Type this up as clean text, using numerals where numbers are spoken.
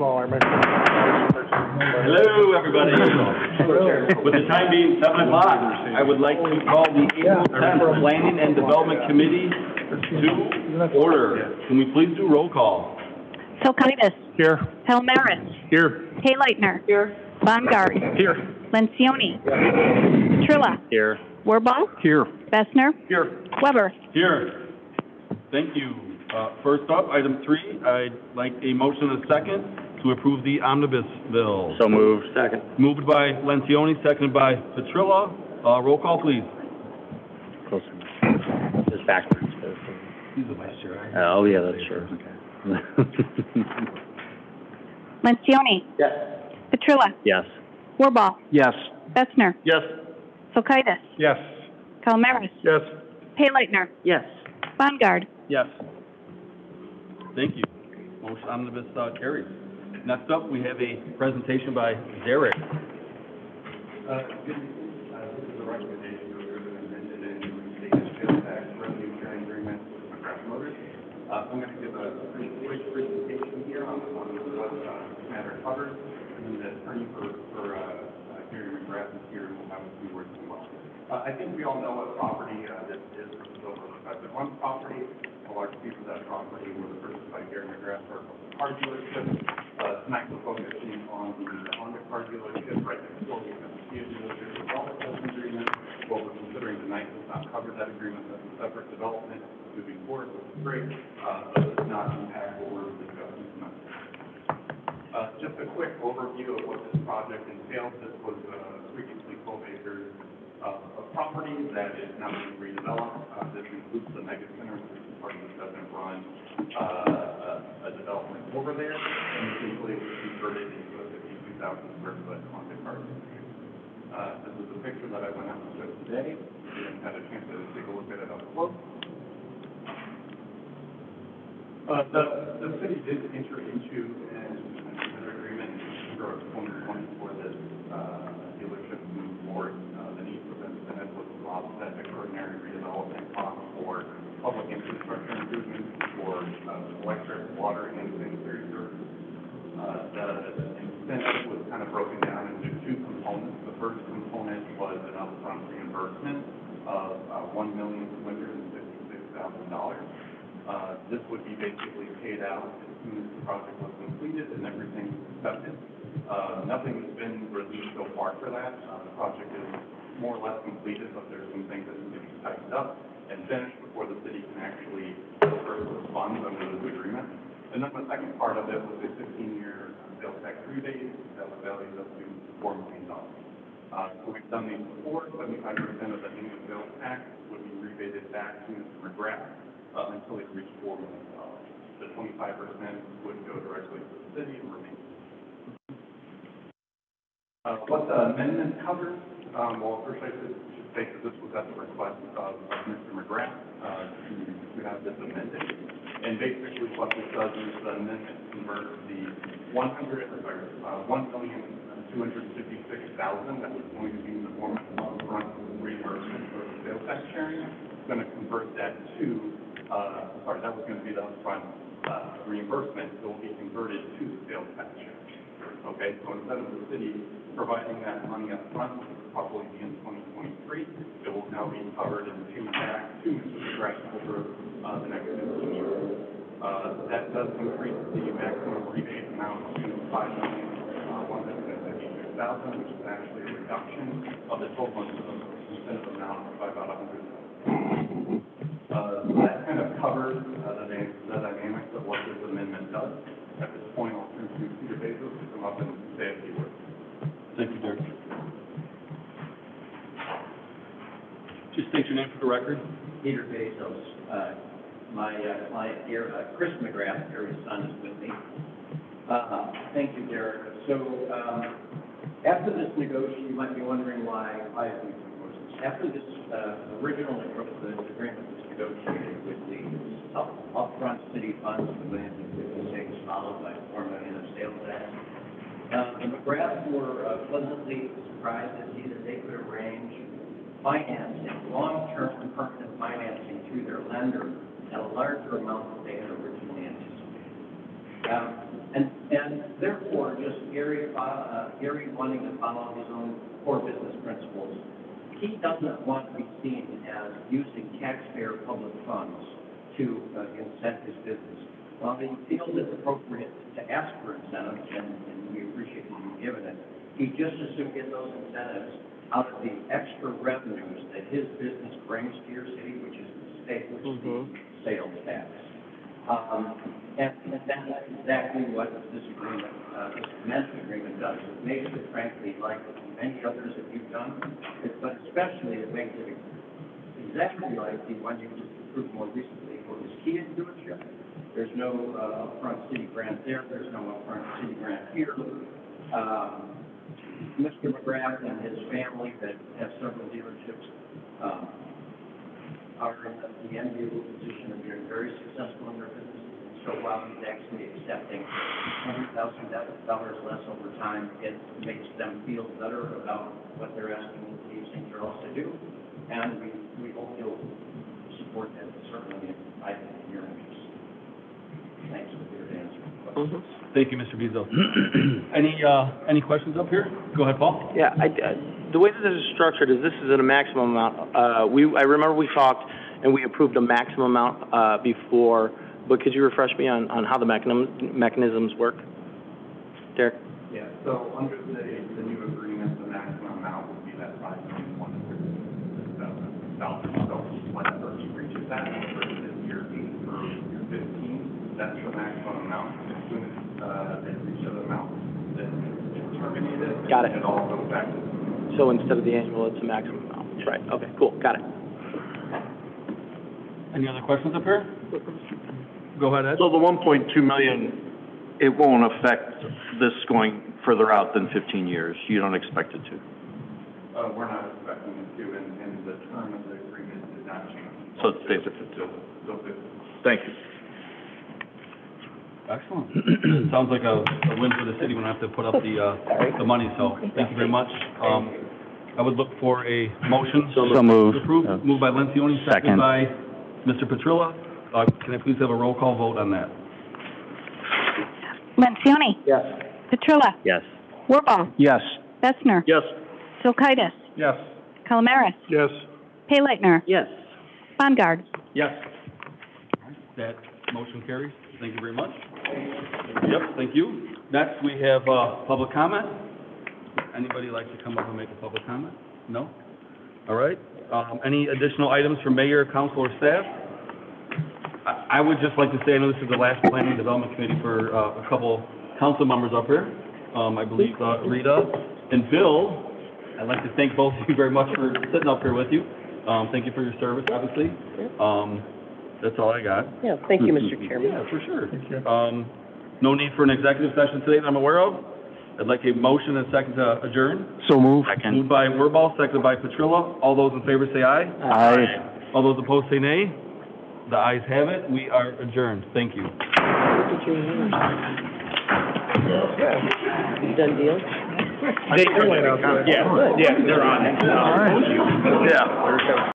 all our members. Hello, everybody. With the time being 7 o'clock, I would like to call the April 10th Planning and Development Committee to order. Can we please do roll call? Tilkitis. Here. Palmaris. Here. Hayleitner. Here. Bongard. Here. Lencioni. Petrilla. Here. Warbaugh. Here. Bessner. Here. Weber. Here. Thank you. First up, item 3, I'd like a motion and a second to approve the omnibus bill. So moved. Second. Moved by Lencioni, seconded by Petrilla. Roll call, please. Closer. Just backwards. He's the vice chair. Oh, yeah, that's true. Okay. Lencioni. Yes. Petrilla. Yes. Warbaugh. Yes. Bessner. Yes. Tilkitis. Yes. Palmaris. Yes. Hayleitner. Yes. Bongard. Yes. Thank you. Motion omnibus carries. Next up, we have a presentation by Derek. This is a recommendation to approve an amended and restated sales tax revenue sharing agreement with McGrath Motors. I'm going to give a pretty quick presentation here on what the matter covers, and then the attorney for Gary McGrath is here and will have a few words as well. I think we all know what property this is for the Silver Professor One property. A large piece of that property was purchased by Gary McGrath for a car dealership. Tonight we're focusing on the Honda car dealership. Right next door we have the Kia dealership development agreement. What we're considering tonight does not cover that agreement. That's a separate development moving forward, which is great, but it does not impact what we're discussing tonight. Just a quick overview of what this project entails. This was previously 12 acres of property that is now being redeveloped. This includes the mega center, which is part of the 7-run a development over there, and essentially it was converted into a 52,000 square foot Honda car dealership. This is a picture that I went out and showed today. And had a chance to take a look at it up close. The city did enter into an agreement in December of 2020 for this dealership to move forward. The need for this incentive was to offset extraordinary redevelopment costs for public infrastructure improvements for electric, water, and sanitary services. The incentive was kind of broken down into 2 components. The first component was an upfront reimbursement of $1,256,000. This would be basically paid out as soon as the project was completed and everything accepted. Nothing has been released so far for that. The project is more or less completed, but there's some things that need to be tightened up and finished before the city can actually disperse those funds under this agreement. And then the second part of it was a 15-year sales tax rebate that was valued up to $4 million. So we've done these before. 75% of the annual sales tax would be rebated back to Mr. McGrath until it reached $4 million. The 25% would go directly to the city and remain. What the amendment covers, well, first I should state that this was at the request of Mr. McGrath to have this amended. And basically what this does is the amendment converts the $1,256,000 that was going to be in the form of upfront reimbursement for the sales tax sharing. It's going to convert that to, that was going to be the upfront reimbursement. It will be converted to the sales tax sharing. Okay, so instead of the city providing that money up front, which will probably be in 2023, it will now be covered and paid back to Mr. McGrath over the next 15 years. That does increase the maximum rebate amount to $5,156,000, which is actually a reduction of the total incentive amount by about $100,000. That kind of covers the dynamics of what this amendment does. At this point, I'll turn to Peter Bezos to come up and say a few words. Thank you, Derek. Just state your name for the record. Peter Bezos. My client here, Chris McGrath, Gary's son, is with me. Thank you, Derek. So after this negotiation, you might be wondering why have we negotiated. After this original agreement was negotiated with the upfront city funds of $1,256,000 followed by $4 million of sales tax, the McGraths were pleasantly surprised to see that they could arrange financing, long-term permanent financing through their lender at a larger amount than they had originally anticipated. And And therefore, just Gary wanting to follow his own core business principles, he doesn't want to be seen as using taxpayer public funds to incent his business. While he feels it's appropriate to ask for incentives, and we appreciate you giving it, he just as soon get those incentives out of the extra revenues that his business brings to your city, which is the state, which is the sales tax. And that's exactly what this agreement, this amendment agreement does. It makes it, frankly, like many others that you've done, but especially it makes it exactly like the one you just approved more recently for his key and stewardship. There's no upfront city grant there. There's no upfront city grant here. Mr. McGrath and his family that have several dealerships are in the enviable position of being very successful in their businesses. And so while he's actually accepting $100,000 less over time, it makes them feel better about what they're asking the city of St. Charles to do. And we hope you'll support that, certainly, I think, in your interest. Thanks for your answer. Thank you, Mr. Bezo. Any questions up here? Go ahead, Paul. Yeah, the way that this is structured is this is at a maximum amount. I remember we talked and we approved a maximum amount before, but could you refresh me on how the mechanisms work? Derek? Yeah, so under the new agreement, the maximum amount would be that $5,100,000. So whenever he reaches that, versus year 8 or year 15, that's the maximum amount. As soon as they reach the amount that is terminated, Got it. It all goes back to. So instead of the annual, it's a maximum amount. Yeah. Right, okay, cool, got it. Any other questions up here? Go ahead, Ed. So the 1.2 million, it won't affect this going further out than 15 years? You don't expect it to? We're not expecting it to, and the term of the agreement did not change. So it stays at 15? Thank you. Excellent. Sounds like a win for the city. We don't have to put up the money, so thank you very much. I would look for a motion. So moved. Approved. Moved by Lencioni, seconded Second. by Mr. Petrilla. Can I please have a roll call vote on that? Lencioni. Yes. Petrilla. Yes. Wirball. Yes. Bessner. Yes. Silkitis. Yes. Calamaris. Yes. Payleitner. Yes. Bongard. Yes. That motion carries. Thank you very much. Yep, thank you. Next, we have public comment. Anybody like to come up and make a public comment? No? All right. Any additional items from mayor, council, or staff? I would just like to say, I know this is the last planning and development committee for a couple council members up here. I believe Rita and Bill. I'd like to thank both of you very much for sitting up here with you. Thank you for your service, obviously. That's all I got. Yeah, thank you, Mr. Chairman. Yeah, for sure. No need for an executive session today that I'm aware of. I'd like a motion and a second to adjourn. So moved. Moved by Wirball, seconded by Petrilla. All those in favor say aye. Aye. All those opposed say nay. The ayes have it. We are adjourned. Thank you. Done deal? Yeah, they're on it. All right. Yeah.